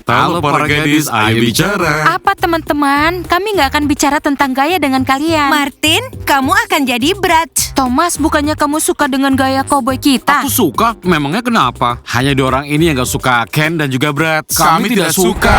Halo para gadis, ayo bicara. Apa teman-teman? Kami nggak akan bicara tentang gaya dengan kalian. Martin, kamu akan jadi Brats. Thomas, bukannya kamu suka dengan gaya cowboy kita? Aku suka, memangnya kenapa? Hanya dua orang ini yang gak suka, Ken dan juga Brad. Kami tidak suka.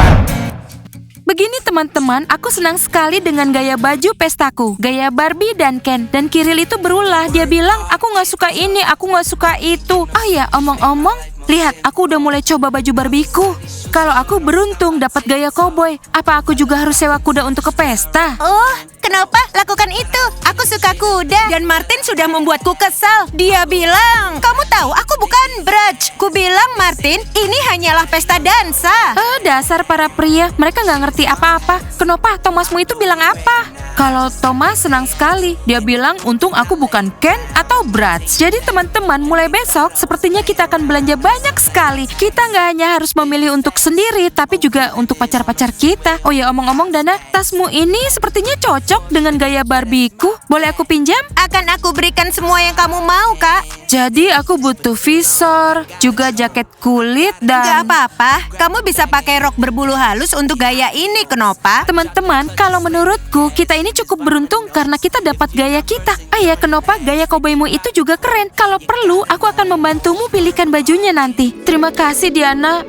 Begini teman-teman, aku senang sekali dengan gaya baju pestaku. Gaya Barbie dan Ken. Dan Kiril itu berulah, dia bilang, aku nggak suka ini, aku nggak suka itu. Oh ya, omong-omong, lihat, aku udah mulai coba baju Barbieku. Kalau aku beruntung dapat gaya cowboy, apa aku juga harus sewa kuda untuk ke pesta? Oh, kenapa lakukan itu? Aku suka kuda. Dan Martin sudah membuatku kesal. Dia bilang, kamu tahu aku bukan Brats. Ku bilang, Martin, ini hanyalah pesta dansa. Dasar para pria, mereka nggak ngerti apa-apa. Kenapa Thomasmu itu bilang apa? Kalau Thomas senang sekali, dia bilang untung aku bukan Ken atau Brats. Jadi teman-teman, mulai besok sepertinya kita akan belanja banyak sekali. Kita nggak hanya harus memilih untuk sendiri, tapi juga untuk pacar-pacar kita. Oh ya, omong-omong Dana, tasmu ini sepertinya cocok dengan gaya Barbieku. Boleh aku pinjam? Akan aku berikan semua yang kamu mau, Kak. Jadi aku butuh visor, juga jaket kulit Gak dan... apa-apa, kamu bisa pakai rok berbulu halus untuk gaya ini, kenapa? Teman-teman, kalau menurutku kita ini cukup beruntung karena kita dapat gaya kita. Ya, kenapa gaya cowboymu itu juga keren. Kalau perlu, aku akan membantumu pilihkan bajunya nanti. Terima kasih, Diana.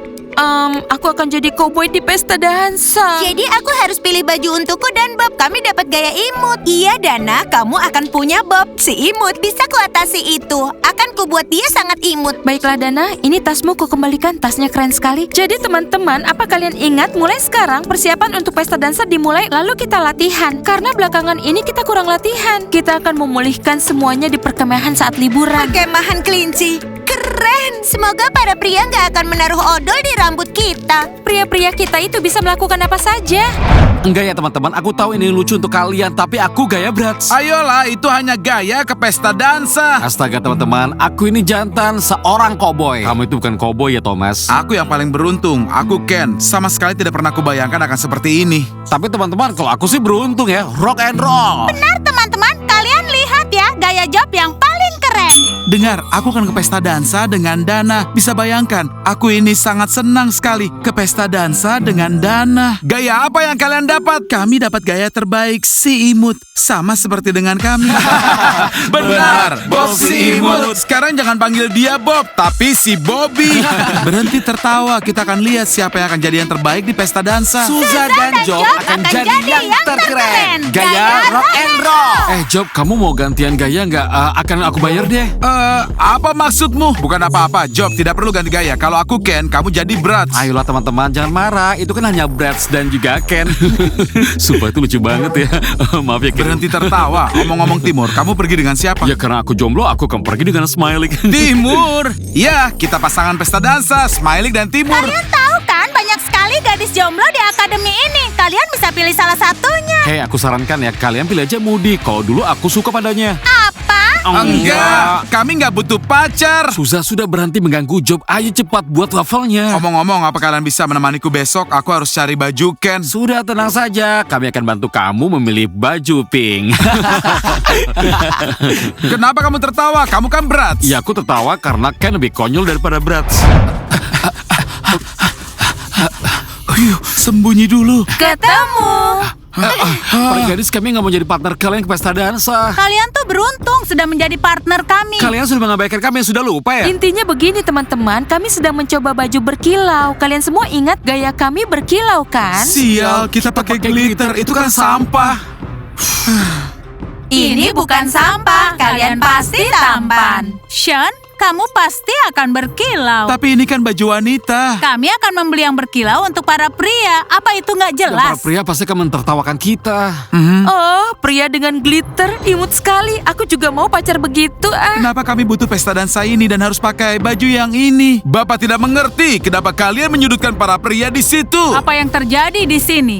Aku akan jadi cowboy di pesta dansa. Jadi aku harus pilih baju untukku dan Bob. Kami dapat gaya imut. Iya, Dana, kamu akan punya Bob. Si imut bisa kuatasi itu. Akan kubuat dia sangat imut. Baiklah Dana, ini tasmu ku kembalikan. Tasnya keren sekali. Jadi teman-teman, apa kalian ingat mulai sekarang persiapan untuk pesta dansa dimulai lalu kita latihan. Karena belakangan ini kita kurang latihan. Kita akan memulihkan semuanya di perkemahan saat liburan. Perkemahan kelinci. Keren. Semoga para pria nggak akan menaruh odol di rambut kita. Pria-pria kita itu bisa melakukan apa saja. Enggak ya teman-teman, aku tahu ini lucu untuk kalian, tapi aku gaya Brats. Ayolah, itu hanya gaya ke pesta dansa. Astaga teman-teman, aku ini jantan seorang koboi. Kamu itu bukan koboi ya Thomas. Aku yang paling beruntung, aku Ken. Sama sekali tidak pernah kubayangkan akan seperti ini. Tapi teman-teman, kalau aku sih beruntung ya, rock and roll. Benar teman-teman, kalian lihat ya gaya Job yang paling keren. Dengar, aku akan ke pesta dansa dengan Dana. Bisa bayangkan, aku ini sangat senang sekali ke pesta dansa dengan Dana. Gaya apa yang kalian dapat? Kami dapat gaya terbaik si imut. Sama seperti dengan kami. Benar, Bob si imut. Sekarang jangan panggil dia Bob, tapi si Bobby. Berhenti tertawa, kita akan lihat siapa yang akan jadi yang terbaik di pesta dansa. Suza dan Job akan jadi yang terkeren. Gaya rock and roll. Job, kamu mau gantian gaya nggak? Akan aku bayar deh. Apa maksudmu? Bukan apa-apa, Job, tidak perlu ganti gaya. Kalau aku Ken, kamu jadi Brats. Ayolah teman-teman, jangan marah. Itu kan hanya Brats dan juga Ken. Sumpah itu lucu banget ya. Maaf ya Ken. Berhenti tertawa. Omong-omong Timur, kamu pergi dengan siapa? Ya karena aku jomblo, aku akan pergi dengan Smiley. Timur. Ya, kita pasangan pesta dansa, Smiley dan Timur. Kalian tahu kan banyak sekali gadis jomblo di akademi ini. Kalian bisa pilih salah satunya. Hei, aku sarankan ya, kalian pilih aja Moody. Kalau dulu aku suka padanya. Apa? Enggak, kami nggak butuh pacar. Suza sudah berhenti mengganggu Job. Ayo cepat buat wafelnya. Omong-omong, apa kalian bisa menemaniku besok? Aku harus cari baju Ken. Sudah tenang saja, kami akan bantu kamu memilih baju pink. Kenapa kamu tertawa? Kamu kan Brats. Ya aku tertawa karena Ken lebih konyol daripada Brats. Ayo, sembunyi dulu. Ketemu. Para gadis, kami nggak mau jadi partner kalian ke pesta dansa. Kalian tuh beruntung sudah menjadi partner kami. Kalian sudah mengabaikan kami yang sudah lupa ya? Intinya begini teman-teman, kami sedang mencoba baju berkilau. Kalian semua ingat gaya kami berkilau kan? Sial, kita pakai glitter. Itu kan sampah. Ini bukan sampah, kalian pasti tampan. Sean, kamu pasti akan berkilau. Tapi ini kan baju wanita. Kami akan membeli yang berkilau untuk para pria. Apa itu nggak Dan para jelas? pria pasti akan mentertawakan kita. Oh, pria dengan glitter, imut sekali. Aku juga mau pacar begitu Kenapa kami butuh pesta dansa ini dan harus pakai baju yang ini? Bapak tidak mengerti kenapa kalian menyudutkan para pria di situ. Apa yang terjadi di sini?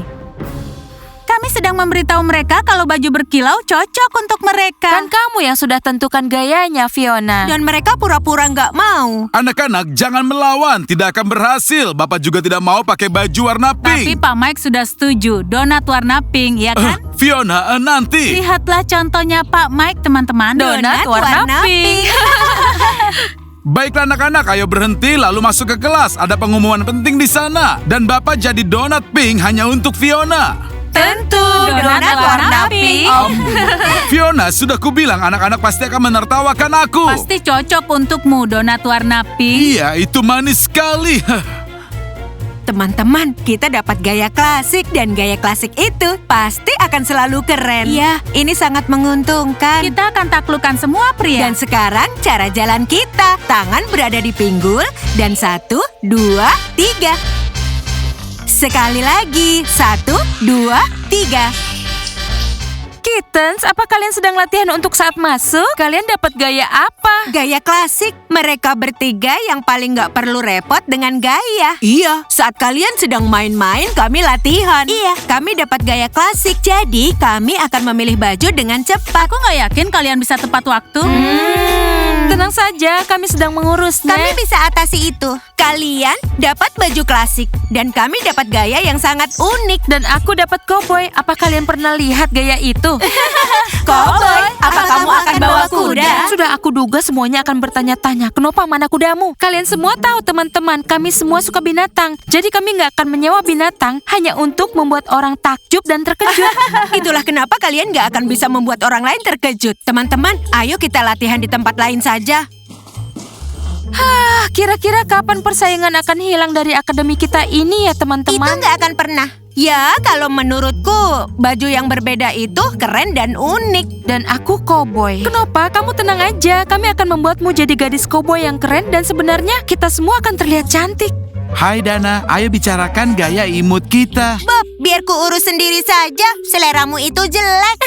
Kami sedang memberitahu mereka kalau baju berkilau cocok untuk mereka. Kan kamu yang sudah tentukan gayanya, Fiona. Dan mereka pura-pura nggak mau. Anak-anak, jangan melawan. Tidak akan berhasil. Bapak juga tidak mau pakai baju warna Tapi pink. Pak Mike sudah setuju. Donat warna pink, ya kan? Fiona, nanti. Lihatlah contohnya Pak Mike, teman-teman. Donat warna pink. Baiklah anak-anak, ayo berhenti lalu masuk ke kelas. Ada pengumuman penting di sana. Dan Bapak jadi donat pink hanya untuk Fiona. Tentu, donat warna pink. Fiona, sudah kubilang anak-anak pasti akan menertawakan aku. Pasti cocok untukmu donat warna pink. Iya, itu manis sekali. Teman-teman, kita dapat gaya klasik dan gaya klasik itu pasti akan selalu keren. Iya, ini sangat menguntungkan. Kita akan taklukkan semua pria. Dan sekarang cara jalan kita. Tangan berada di pinggul dan 1, 2, 3. Sekali lagi, 1, 2, 3. Kittens, apa kalian sedang latihan untuk saat masuk? Kalian dapat gaya apa? Gaya klasik, mereka bertiga yang paling nggak perlu repot dengan gaya. Iya, saat kalian sedang main-main, kami latihan. Iya, kami dapat gaya klasik, jadi kami akan memilih baju dengan cepat. Aku nggak yakin kalian bisa tepat waktu. Tenang saja, kami sedang mengurusnya. Kami bisa atasi itu. Kalian dapat baju klasik, dan kami dapat gaya yang sangat unik. Dan aku dapat koboi. Apa kalian pernah lihat gaya itu? Koboi, apa kamu akan bawa kuda? Sudah aku duga semuanya akan bertanya-tanya, kenapa mana kudamu? Kalian semua tahu teman-teman, kami semua suka binatang. Jadi kami nggak akan menyewa binatang hanya untuk membuat orang takjub dan terkejut. Itulah kenapa kalian nggak akan bisa membuat orang lain terkejut. Teman-teman, ayo kita latihan di tempat lain saja. Kira-kira kapan persaingan akan hilang dari akademi kita ini ya Itu teman-teman? nggak akan pernah. Ya, kalau menurutku, baju yang berbeda itu keren dan unik. Dan aku koboi. Kenapa? Kamu tenang aja, kami akan membuatmu jadi gadis koboi yang keren dan sebenarnya kita semua akan terlihat cantik. Hai Dana, ayo bicarakan gaya imut kita. Bob, biar ku urus sendiri saja. Seleramu itu jelek.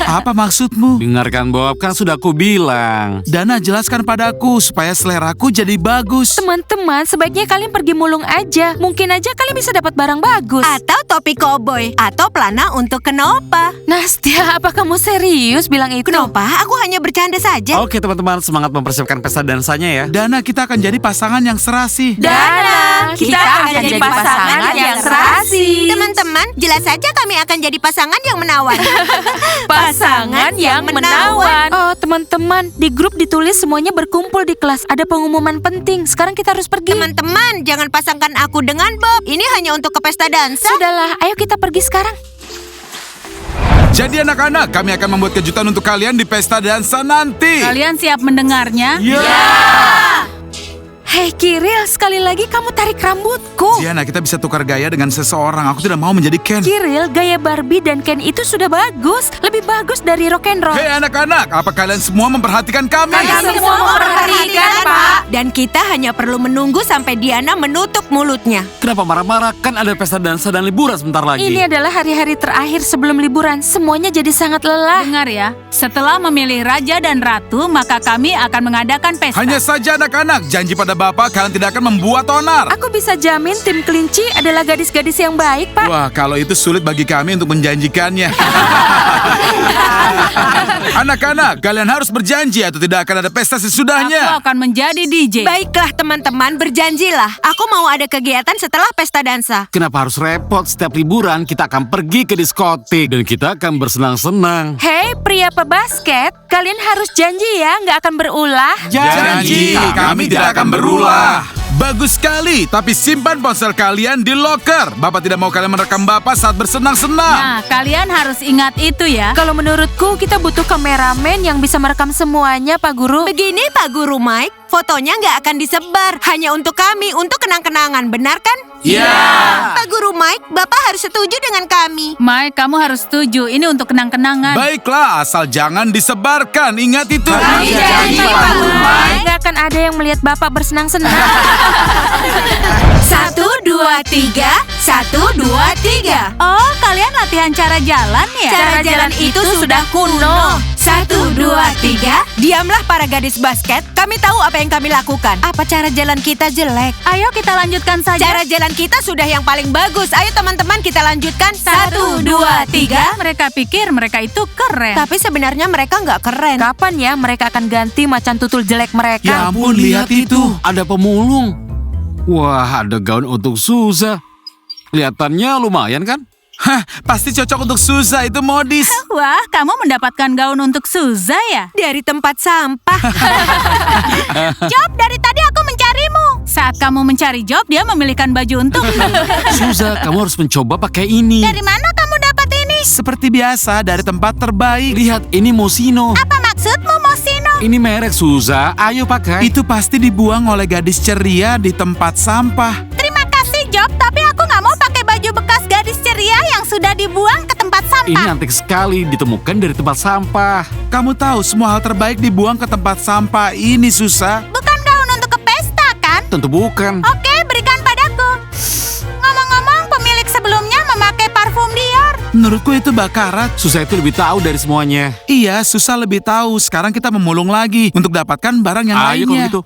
Apa maksudmu? Dengarkan Bob, kan sudah aku bilang. Dana, jelaskan padaku supaya seleraku jadi bagus. Teman-teman, sebaiknya kalian pergi mulung aja. Mungkin aja kalian bisa dapat barang bagus. Atau topi koboi. Atau pelana untuk Kenopa. Nastia, apa kamu serius bilang itu? Kenopa, aku hanya bercanda saja. Oke teman-teman, semangat mempersiapkan pesta dansanya ya. Dana, kita akan jadi pasangan yang serasi. Dana, kita akan jadi pasangan yang serasi. Teman-teman, jelas saja kami akan jadi pasangan yang menawan. Pasangan yang menawan. Oh, teman-teman, di grup ditulis semuanya berkumpul di kelas. Ada pengumuman penting. Sekarang kita harus pergi. Teman-teman, jangan pasangkan aku dengan Bob. Ini hanya untuk ke pesta dansa. Sudahlah, ayo kita pergi sekarang. Jadi anak-anak, kami akan membuat kejutan untuk kalian di pesta dansa nanti. Kalian siap mendengarnya? Hei Kiril, sekali lagi kamu tarik rambutku. Diana, kita bisa tukar gaya dengan seseorang. Aku tidak mau menjadi Ken. Kiril, gaya Barbie dan Ken itu sudah bagus. Lebih bagus dari rock and roll. Hei anak-anak, apa kalian semua memperhatikan kami? Kami semua memperhatikan, Pak. Dan kita hanya perlu menunggu sampai Diana menutup mulutnya. Kenapa marah-marah? Kan ada pesta dansa dan liburan sebentar lagi. Ini adalah hari-hari terakhir sebelum liburan. Semuanya jadi sangat lelah. Dengar ya, setelah memilih raja dan ratu, maka kami akan mengadakan pesta. Hanya saja anak-anak, janji pada Bapak kalian tidak akan membuat onar. Aku bisa jamin tim kelinci adalah gadis-gadis yang baik, Pak. Wah, kalau itu sulit bagi kami untuk menjanjikannya. Anak-anak, kalian harus berjanji atau tidak akan ada pesta Aku sesudahnya. akan menjadi DJ. Baiklah teman-teman, berjanjilah. Aku mau ada kegiatan setelah pesta dansa. Kenapa harus repot? Setiap liburan kita akan pergi ke diskotik dan kita akan bersenang-senang. Hei pria pebasket, kalian harus janji ya nggak akan berulah. Janji, kami tidak akan berulah. Bagus sekali, tapi simpan ponsel kalian di loker. Bapak tidak mau kalian merekam Bapak saat bersenang-senang. Nah, kalian harus ingat itu ya. Kalau menurutku kita butuh kameramen yang bisa merekam semuanya, Pak Guru. Begini Pak Guru Mike, fotonya nggak akan disebar. Hanya untuk kami, untuk kenang-kenangan, benar kan? Ya. Pak Guru Mike, Bapak harus setuju dengan kami. Mike, kamu harus setuju. Ini untuk kenang-kenangan. Baiklah, asal jangan disebarkan. Ingat itu. Janji, Pak Guru. Nggak akan ada yang melihat Bapak bersenang-senang. 1, 2, 3, 1, 2, 3. Oh, kalian latihan cara jalan ya? Cara jalan itu sudah kuno. 1, 2, 3. Diamlah para gadis basket. Kami tahu apa yang kami lakukan. Apa cara jalan kita jelek? Ayo kita lanjutkan saja. Cara jalan kita sudah yang paling bagus. Ayo teman-teman kita lanjutkan. 1, 2, 3. Mereka pikir mereka itu keren. Tapi sebenarnya mereka nggak keren. Kapan ya mereka akan ganti macan tutul jelek mereka? Ya ampun, lihat itu. Ada pemulung. Wah, ada gaun untuk Suza. Kelihatannya lumayan kan? Hah, pasti cocok untuk Suza, itu modis. Wah, kamu mendapatkan gaun untuk Suza ya? Dari tempat sampah. Job, dari tadi aku mencarimu. Saat kamu mencari Job, dia memilihkan baju untukmu. Suza, kamu harus mencoba pakai ini. Dari mana kamu dapat ini? Seperti biasa, dari tempat terbaik. Lihat, ini Moschino. Apa maksudmu, Moschino? Ini merek Suza, ayo pakai. Itu pasti dibuang oleh gadis ceria di tempat sampah. Terima kasih, Job, tapi aku nggak mau pakai baju bekas gadis ceria yang sudah dibuang ke tempat Ini sampah. antik sekali, ditemukan dari tempat sampah. Kamu tahu, semua hal terbaik dibuang ke tempat sampah ini, Susa. Bukan gaun untuk ke pesta, kan? Tentu bukan. Oke, berikan padaku. Ngomong-ngomong, pemilik sebelumnya memakai parfum Dior. Menurutku itu bakarat. Suza itu lebih tahu dari semuanya. Iya, Susa lebih tahu. Sekarang kita memulung lagi untuk dapatkan barang yang Ayo kalau lainnya. gitu.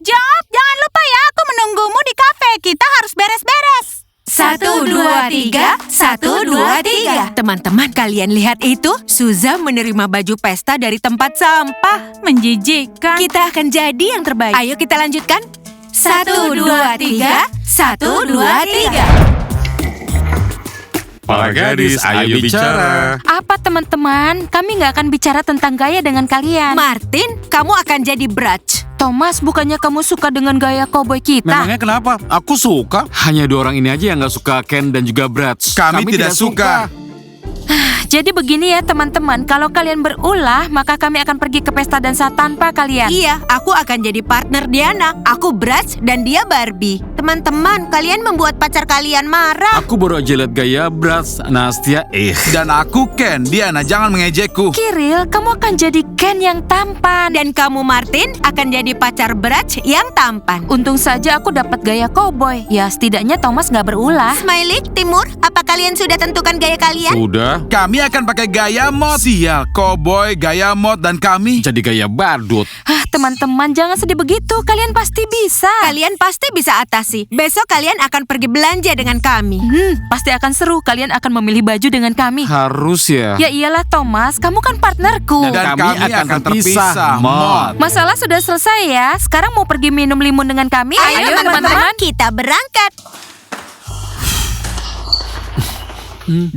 Job, jangan lupa ya, aku menunggumu di kafe. Kita harus beres-beres. 1, 2, 3, 1, 2, 3. Teman-teman, kalian lihat itu? Suza menerima baju pesta dari tempat sampah. Menjijikkan. Kita akan jadi yang terbaik. Ayo kita lanjutkan. 1, 2, 3, 1, 2, 3. Para gadis, ayo bicara. Apa teman-teman? Kami nggak akan bicara tentang gaya dengan kalian. Martin, kamu akan jadi Brach. Thomas, bukannya kamu suka dengan gaya koboi kita? Memangnya kenapa? Aku suka. Hanya 2 orang ini aja yang gak suka Ken dan juga Bratz. Kami tidak suka. Jadi begini ya teman-teman, kalau kalian berulah, maka kami akan pergi ke pesta dansa tanpa kalian. Iya, aku akan jadi partner Diana. Aku Brach dan dia Barbie. Teman-teman, kalian membuat pacar kalian marah. Aku baru aja lihat gaya Bratz, Nastia. Dan aku Ken. Diana, jangan mengejekku. Kiril, kamu akan jadi Ken yang tampan. Dan kamu Martin akan jadi pacar Brach yang tampan. Untung saja aku dapat gaya koboi. Ya, setidaknya Thomas nggak berulah. Smiley, Timur, apa kalian sudah tentukan gaya kalian? Sudah. Kami akan pakai gaya mod. Sial, koboi, gaya mod, dan kami. Jadi gaya badut. Teman-teman, jangan sedih begitu. Kalian pasti bisa. Kalian pasti bisa atasi. Besok kalian akan pergi belanja dengan kami. Pasti akan seru. Kalian akan memilih baju dengan kami. Harus ya. Ya iyalah Thomas, kamu kan partnerku. Dan kami akan terpisah, mod. Masalah sudah selesai ya. Sekarang mau pergi minum limun dengan kami? Ayo teman-teman, kita berangkat.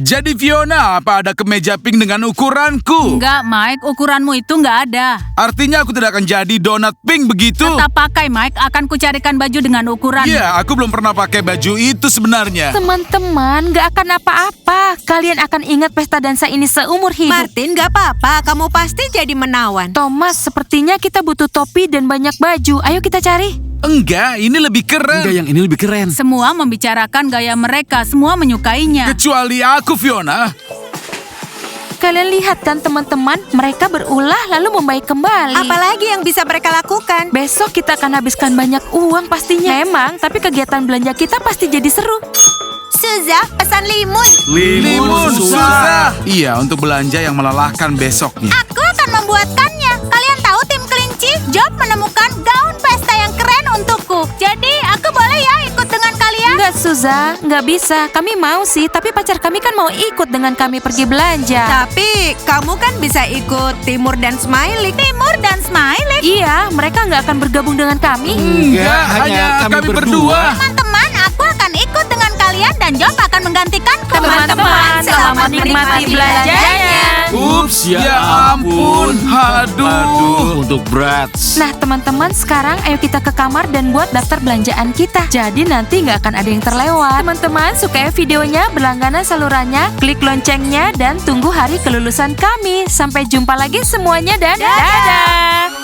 Jadi Fiona, apa ada kemeja pink dengan ukuranku? Enggak, Mike, ukuranmu itu enggak ada. Artinya aku tidak akan jadi donat pink begitu? Tetap pakai, Mike. Akan kucarikan baju dengan ukuran. Iya, aku belum pernah pakai baju itu sebenarnya. Teman-teman, gak akan apa-apa. Kalian akan ingat pesta dansa ini seumur hidup. Martin, gak apa-apa. Kamu pasti jadi menawan. Thomas, sepertinya kita butuh topi dan banyak baju. Ayo kita cari. Enggak, ini lebih keren. Enggak, yang ini lebih keren. Semua membicarakan gaya mereka. Semua menyukainya. Kecuali aku, Fiona. Kalian lihat kan teman-teman, mereka berulah lalu membaik kembali. Apalagi yang bisa mereka lakukan? Besok kita akan habiskan banyak uang pastinya. Memang, tapi kegiatan belanja kita pasti jadi seru. Suza, pesan limun. Limun, susah. Iya, untuk belanja yang melelahkan besoknya. Aku akan membuatkannya. Kalian tahu tim kelinci? Job menemukan gaun pesta yang keren untukku. Jadi, aku boleh ya ikut dengan kalian? Enggak, Suza, nggak bisa. Kami mau sih, tapi pacar kami kan mau ikut dengan kami pergi belanja. Tapi, kamu kan bisa ikut Timur dan Smiley. Timur dan Smiley. Iya, mereka nggak akan bergabung dengan kami. Enggak, hanya kami berdua. Teman-teman, aku akan ikut dengan kalian dan Job akan menggantikanku. Teman-teman, selamat menikmati belanjanya. Ups, ya ampun. Aduh. Untuk Bratz. Nah teman-teman, sekarang ayo kita ke kamar dan buat daftar belanjaan kita. Jadi nanti nggak akan ada yang terlewat. Teman-teman, sukai videonya, berlangganan salurannya, klik loncengnya, dan tunggu hari kelulusan kami. Sampai jumpa lagi semuanya dan dadah!